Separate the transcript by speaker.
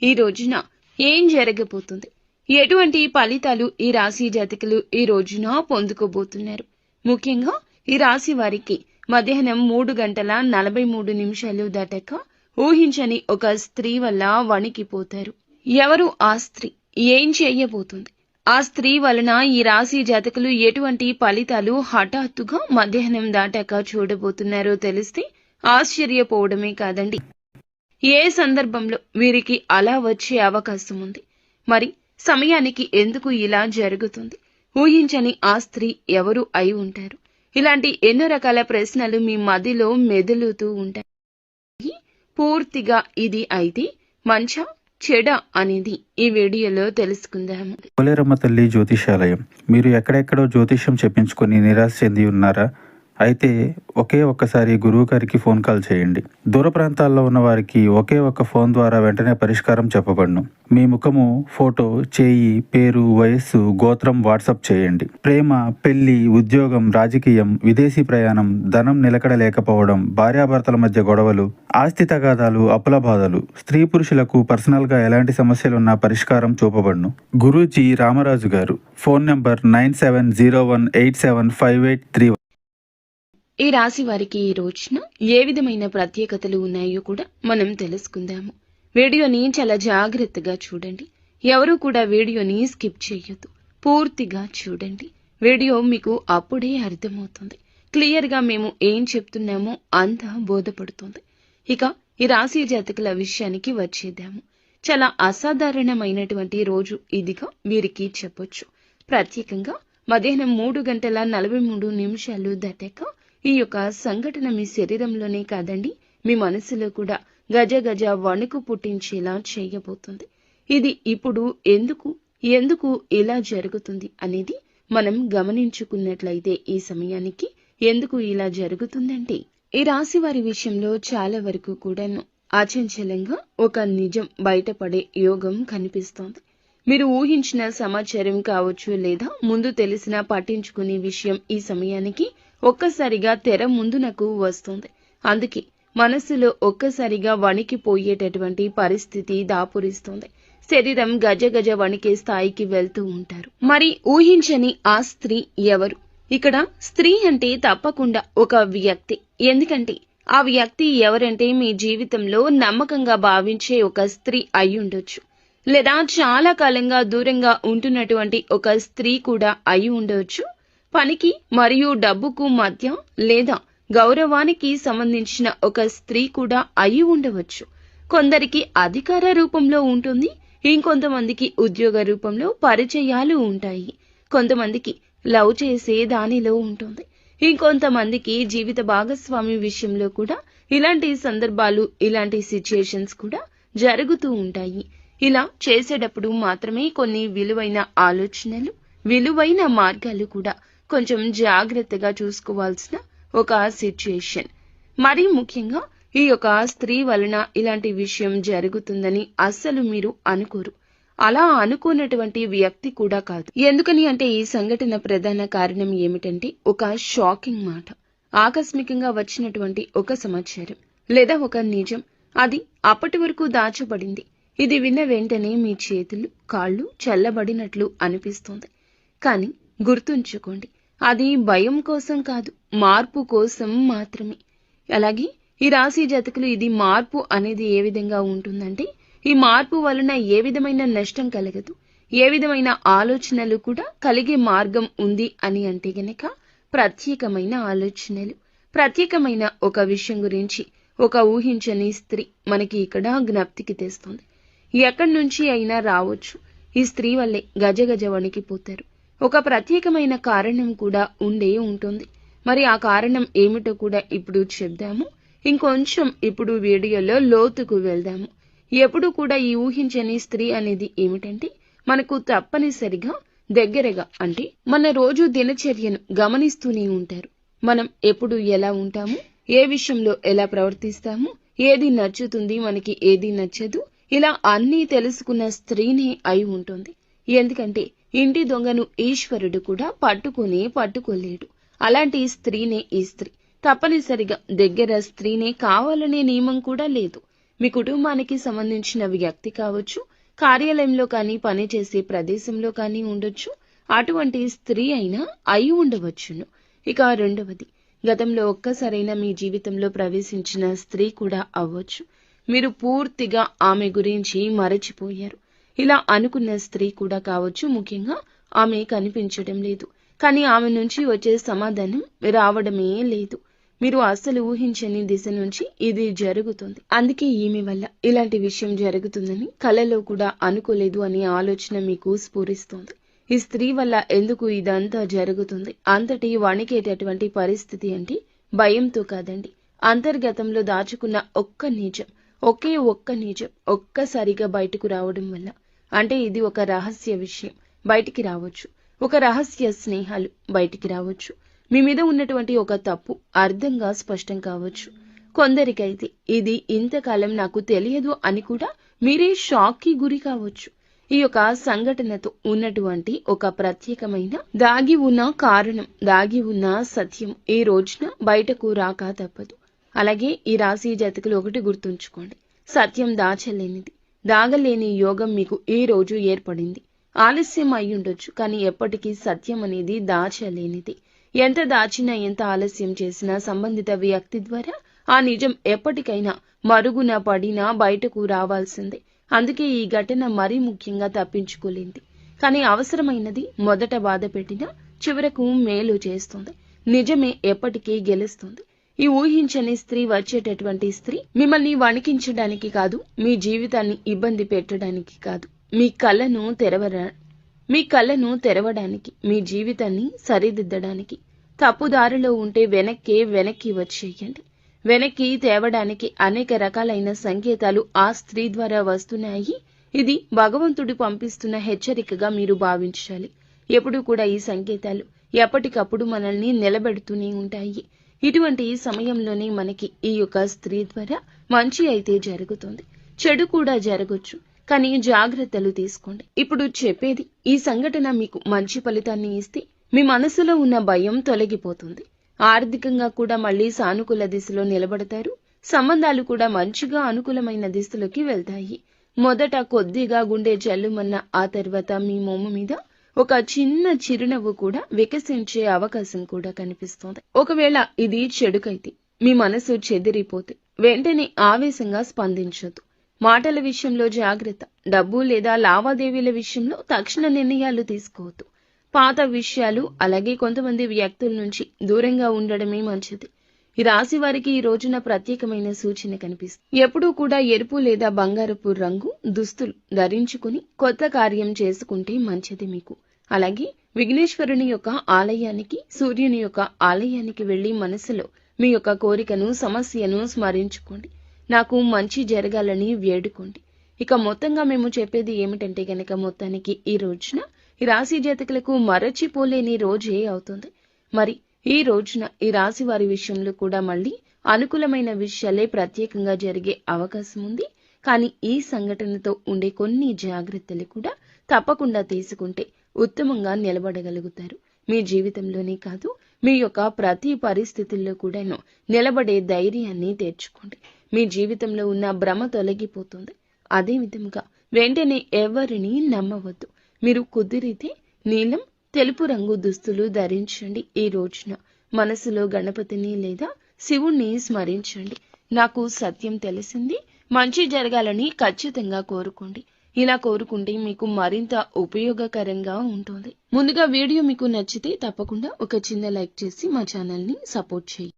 Speaker 1: ఈ రోజున ఏం జరగబోతుంది, ఎటువంటి ఫలితాలు ఈ రాశి జాతకులు ఈ రోజున పొందుకోబోతున్నారు. ముఖ్యంగా ఈ రాశి వారికి మధ్యాహ్నం 3:43 దాటాక ఊహించని ఒక స్త్రీ వల్ల వణికిపోతారు. ఎవరు ఆ స్త్రీ, ఏం చేయబోతుంది, ఆ స్త్రీ వలన ఈ రాశి జాతకులు ఎటువంటి ఫలితాలు హఠాత్తుగా మధ్యాహ్నం దాటాక చూడబోతున్నారో తెలిస్తే ఆశ్చర్యపోవడమే కాదండి, ఏ సందర్భంలో వీరికి అలా వచ్చే అవకాశం ఉంది, మరి సమయానికి ఎందుకు ఇలా జరుగుతుంది, ఊహించని ఆ స్త్రీ ఎవరు అయి ఉంటారు, ఇలాంటి ఎన్నో రకాల ప్రశ్నలు మీ మదిలో మెదులుతూ ఉంటాయి. పూర్తిగా ఇది అయితే మంచా చెడ అనేది ఈ వీడియోలో తెలుసుకుందాము.
Speaker 2: పోలేరమ్మ తల్లి జ్యోతిషాలయం. మీరు ఎక్కడెక్కడో జ్యోతిష్యం చెప్పించుకొని నిరాశ చెంది ఉన్నారా? అయితే ఒకే ఒక్కసారి గురువు గారికి ఫోన్ కాల్ చేయండి. దూర ప్రాంతాల్లో ఉన్న వారికి ఒకే ఒక్క ఫోన్ ద్వారా వెంటనే పరిష్కారం చెప్పబడును. మీ ముఖము, ఫోటో, చేయి, పేరు, వయస్సు, గోత్రం వాట్సాప్ చేయండి. ప్రేమ, పెళ్లి, ఉద్యోగం, రాజకీయం, విదేశీ ప్రయాణం, ధనం నిలకడ లేకపోవడం, భార్యాభర్తల మధ్య గొడవలు, ఆస్తి తగాదాలు, అప్పుల బాధలు, స్త్రీ పురుషులకు పర్సనల్ గా ఎలాంటి సమస్యలున్నా పరిష్కారం చూపబడును. గురూజీ రామరాజు గారు. Phone number 9701875831.
Speaker 1: ఈ రాశి వారికి ఈ రోజున ఏ విధమైన ప్రత్యేకతలు ఉన్నాయో కూడా మనం తెలుసుకుందాము. వీడియోని చాలా జాగ్రత్తగా చూడండి. ఎవరూ కూడా వీడియోని స్కిప్ చేయొద్దు, పూర్తిగా చూడండి. వీడియో మీకు అప్పుడే అర్థమవుతుంది. క్లియర్ గా మేము ఏం చెప్తున్నామో అంతా బోధపడుతుంది. ఇక ఈ రాశి జాతకుల విషయానికి వచ్చేద్దాము. చాలా అసాధారణమైనటువంటి రోజు ఇదిగా వీరికి చెప్పొచ్చు. ప్రత్యేకంగా మధ్యాహ్నం 3:43 దాటాక ఈ యొక్క సంఘటన మీ శరీరంలోనే కాదండి, మీ మనసులో కూడా గజ గజ వణుకు పుట్టించేలా చేయబోతుంది. ఇది ఇప్పుడు ఎందుకు ఇలా జరుగుతుంది అనేది మనం గమనించుకున్నట్లయితే ఈ సమయానికి ఎందుకు ఇలా జరుగుతుందంటే, ఈ రాశి వారి విషయంలో చాలా వరకు కూడాను అచంచలంగా ఒక నిజం బయటపడే యోగం కనిపిస్తోంది. మీరు ఊహించిన సమాచారం కావచ్చు, లేదా ముందు తెలిసిన పట్టించుకునే విషయం ఈ సమయానికి ఒక్కసారిగా తెర ముందునకు వస్తుంది. అందుకే మనసులో ఒక్కసారిగా వణికిపోయేటటువంటి పరిస్థితి దాపురిస్తుంది. శరీరం గజగజ వణికే స్థాయికి వెళ్తూ ఉంటారు. మరి ఊహించని ఆ స్త్రీ ఎవరు? ఇక్కడ స్త్రీ అంటే తప్పకుండా ఒక వ్యక్తి. ఎందుకంటే ఆ వ్యక్తి ఎవరంటే మీ జీవితంలో నమ్మకంగా భావించే ఒక స్త్రీ అయి ఉండొచ్చు, లేదా చాలా కాలంగా దూరంగా ఉంటున్నటువంటి ఒక స్త్రీ కూడా అయి ఉండవచ్చు. పనికి మరియు డబ్బుకు మధ్య లేదా గౌరవానికి సంబంధించిన ఒక స్త్రీ కూడా అయి ఉండవచ్చు. కొందరికి అధికార రూపంలో ఉంటుంది, ఇంకొంతమందికి ఉద్యోగ రూపంలో పరిచయాలు ఉంటాయి, కొంతమందికి లవ్ చేసే దానిలో ఉంటుంది, ఇంకొంతమందికి జీవిత భాగస్వామి విషయంలో కూడా ఇలాంటి సందర్భాలు, ఇలాంటి సిచ్యుయేషన్స్ కూడా జరుగుతూ ఉంటాయి. ఇలా చేసేటప్పుడు మాత్రమే కొన్ని విలువైన ఆలోచనలు, విలువైన మార్గాలు కూడా కొంచెం జాగ్రత్తగా చూసుకోవాల్సిన ఒక సిచ్యుయేషన్. మరీ ముఖ్యంగా ఈ యొక్క స్త్రీ వలన ఇలాంటి విషయం జరుగుతుందని అస్సలు మీరు అనుకోరు. అలా అనుకున్నటువంటి వ్యక్తి కూడా కాదు. ఎందుకని అంటే ఈ సంఘటన ప్రధాన కారణం ఏమిటంటే ఒక షాకింగ్ మాట, ఆకస్మికంగా వచ్చినటువంటి ఒక సమాచారం లేదా ఒక నిజం. అది అప్పటి వరకు దాచబడింది. ఇది విన్న వెంటనే మీ చేతులు, కాళ్ళు చల్లబడినట్లు అనిపిస్తుంది. కానీ గుర్తుంచుకోండి, అది భయం కోసం కాదు, మార్పు కోసం మాత్రమే. అలాగే ఈ రాశి జాతకులు ఇది మార్పు అనేది ఏ విధంగా ఉంటుందంటే, ఈ మార్పు వలన ఏ విధమైన నష్టం కలగదు, ఏ విధమైన ఆలోచనలు కూడా కలిగే మార్గం ఉంది అని అంటే గనక ప్రత్యేకమైన ఆలోచనలు, ప్రత్యేకమైన ఒక విషయం గురించి ఒక ఊహించని స్త్రీ మనకి ఇక్కడ జ్ఞప్తికి తెస్తుంది. ఎక్కడి నుంచి అయినా రావచ్చు. ఈ స్త్రీ వల్లే గజగజ వణికిపోతారు. ఒక ప్రత్యేకమైన కారణం కూడా ఉండే ఉంటుంది. మరి ఆ కారణం ఏమిటో కూడా ఇప్పుడు చెప్దాము. ఇంకొంచెం ఇప్పుడు వీడియోలో లోతుకు వెళ్దాము. ఎప్పుడు కూడా ఈ ఊహించని స్త్రీ అనేది ఏమిటంటే, మనకు తప్పనిసరిగా దగ్గరగా అంటే మన రోజు దినచర్యను గమనిస్తూనే ఉంటారు. మనం ఎప్పుడు ఎలా ఉంటాము, ఏ విషయంలో ఎలా ప్రవర్తిస్తాము, ఏది నచ్చుతుంది, మనకి ఏది నచ్చదు, ఇలా అన్నీ తెలుసుకున్న స్త్రీనే అయి ఉంటుంది. ఎందుకంటే ఇంటి దొంగను ఈశ్వరుడు కూడా పట్టుకోలేడు. అలాంటి స్త్రీనే ఈ స్త్రీ. తప్పనిసరిగా దగ్గర స్త్రీనే కావాలనే నియమం కూడా లేదు. మీ కుటుంబానికి సంబంధించిన వ్యక్తి కావచ్చు, కార్యాలయంలో కానీ పనిచేసే ప్రదేశంలో కానీ ఉండొచ్చు, అటువంటి స్త్రీ అయినా అయి ఉండవచ్చును. ఇక రెండవది, గతంలో ఒక్కసారైనా మీ జీవితంలో ప్రవేశించిన స్త్రీ కూడా అవ్వచ్చు. మీరు పూర్తిగా ఆమె గురించి మరచిపోయారు. ఇలా అనుకున్న స్త్రీ కూడా కావచ్చు. ముఖ్యంగా ఆమె కనిపించడం లేదు, కానీ ఆమె నుంచి వచ్చే సమాధానం రావడమే లేదు. మీరు అస్సలు ఊహించని దిశ నుంచి ఇది జరుగుతుంది. అందుకే ఈమె వల్ల ఇలాంటి విషయం జరుగుతుందని కలలో కూడా అనుకోలేదు అనే ఆలోచన మీకు స్ఫురిస్తోంది. ఈ స్త్రీ వల్ల ఎందుకు ఇదంతా జరుగుతుంది? అంతటి వణికేటటువంటి పరిస్థితి అంటే భయంతో కాదండి, అంతర్గతంలో దాచుకున్న ఒక్క నిజం, ఒక్క నిజం ఒక్కసారిగా బయటకు రావడం వల్ల. అంటే ఇది ఒక రహస్య విషయం బయటికి రావచ్చు, ఒక రహస్య స్నేహాలు బయటికి రావచ్చు, మీ మీద ఉన్నటువంటి ఒక తప్పు అర్థంగా స్పష్టం కావచ్చు. కొందరికైతే ఇది ఇంతకాలం నాకు తెలియదు అని కూడా మీరే షాక్కి గురి కావచ్చు. ఈ యొక్క సంఘటనతో ఉన్నటువంటి ఒక ప్రత్యేకమైన దాగి ఉన్న కారణం, దాగి ఉన్న సత్యం ఈ రోజున బయటకు రాక తప్పదు. అలాగే ఈ రాశి జాతకులు ఒకటి గుర్తుంచుకోండి, సత్యం దాచలేనిది, దాగలేని యోగం మీకు ఈ రోజు ఏర్పడింది. ఆలస్యం అయి ఉండొచ్చు, కానీ ఎప్పటికీ సత్యం అనేది దాచలేనిది. ఎంత దాచినా, ఎంత ఆలస్యం చేసినా సంబంధిత వ్యక్తి ద్వారా ఆ నిజం ఎప్పటికైనా మరుగున పడినా బయటకు రావాల్సిందే. అందుకే ఈ ఘటన మరీ ముఖ్యంగా తప్పించుకోలేంది. కానీ అవసరమైనది మొదట బాధ పెట్టినా చివరకు మేలు చేస్తుంది. నిజమే ఎప్పటికీ గెలుస్తుంది. ఈ ఊహించని స్త్రీ, వచ్చేటటువంటి స్త్రీ మిమ్మల్ని వణికించడానికి కాదు, మీ జీవితాన్ని ఇబ్బంది పెట్టడానికి కాదు, మీ కళ్ళను తెరవడానికి, మీ జీవితాన్ని సరిదిద్దడానికి. తప్పుదారిలో ఉంటే వెనక్కి వచ్చేయండి. వెనక్కి తేవడానికి అనేక రకాలైన సంకేతాలు ఆ స్త్రీ ద్వారా వస్తున్నాయి. ఇది భగవంతుడు పంపిస్తున్న హెచ్చరికగా మీరు భావించాలి. ఎప్పుడు కూడా ఈ సంకేతాలు ఎప్పటికప్పుడు మనల్ని నిలబెడుతూనే ఉంటాయి. ఇటువంటి సమయంలోనే మనకి ఈ యొక్క స్త్రీ ద్వారా మంచి అయితే జరుగుతుంది, చెడు కూడా జరగొచ్చు. కానీ జాగ్రత్తలు తీసుకోండి. ఇప్పుడు చెప్పేది, ఈ సంఘటన మీకు మంచి ఫలితాన్ని ఇస్తే మీ మనసులో ఉన్న భయం తొలగిపోతుంది. ఆర్థికంగా కూడా మళ్లీ సానుకూల దిశలో నిలబడతారు. సంబంధాలు కూడా మంచిగా అనుకూలమైన దిశలోకి వెళ్తాయి. మొదట కొద్దిగా గుండె జల్లుమన్న, ఆ తర్వాత మీ మొమ్ము మీద ఒక చిన్న చిరునవ్వు కూడా వికసించే అవకాశం కూడా కనిపిస్తోంది. ఒకవేళ ఇది చెడుకైతే, మీ మనసు చెదిరిపోతే వెంటనే ఆవేశంగా స్పందించొద్దు. మాటల విషయంలో జాగ్రత్త. డబ్బు లేదా లావాదేవీల విషయంలో తక్షణ నిర్ణయాలు తీసుకోవద్దు. పాత విషయాలు, అలాగే కొంతమంది వ్యక్తుల నుంచి దూరంగా ఉండడమే మంచిది. ఈ రాశి వారికి ఈ రోజున ప్రత్యేకమైన సూచన కనిపిస్తుంది. ఎప్పుడూ కూడా ఎరుపు లేదా బంగారపు రంగు దుస్తులు ధరించుకుని కొత్త కార్యం చేసుకుంటే మంచిది మీకు. అలాగే విఘ్నేశ్వరుని యొక్క ఆలయానికి, సూర్యుని యొక్క ఆలయానికి వెళ్లి మనసులో మీ యొక్క కోరికను, సమస్యను స్మరించుకోండి. నాకు మంచి జరగాలని వేడుకోండి. ఇక మొత్తంగా మేము చెప్పేది ఏమిటంటే గనక, మొత్తానికి ఈ రోజున ఈ రాశి జాతకులకు మరచిపోలేని రోజే అవుతుంది. మరి ఈ రోజున ఈ రాశి వారి విషయంలో కూడా మళ్ళీ అనుకూలమైన విషయాలే ప్రత్యేకంగా జరిగే అవకాశం ఉంది. కానీ ఈ సంఘటనతో ఉండే కొన్ని జాగ్రత్తలు కూడా తప్పకుండా తీసుకుంటే ఉత్తమంగా నిలబడగలుగుతారు. మీ జీవితంలోనే కాదు, మీ యొక్క ప్రతి పరిస్థితుల్లో కూడా నిలబడే ధైర్యాన్ని తెచ్చుకోండి. మీ జీవితంలో ఉన్న భ్రమ తొలగిపోతుంది. అదే విధముగా వెంటనే ఎవరిని నమ్మవద్దు. మీరు కుదిరితే నీలం, తెలుపు రంగు దుస్తులు ధరించండి. ఈ రోజున మనసులో గణపతిని లేదా శివుణ్ణి స్మరించండి. నాకు సత్యం తెలిసింది, మంచి జరగాలని ఖచ్చితంగా కోరుకోండి. ఇలా కోరుకుంటే మీకు మరింత ఉపయోగకరంగా ఉంటుంది. ముందుగా వీడియో మీకు నచ్చితే తప్పకుండా ఒక చిన్న లైక్ చేసి మా ఛానల్ని సపోర్ట్ చేయండి.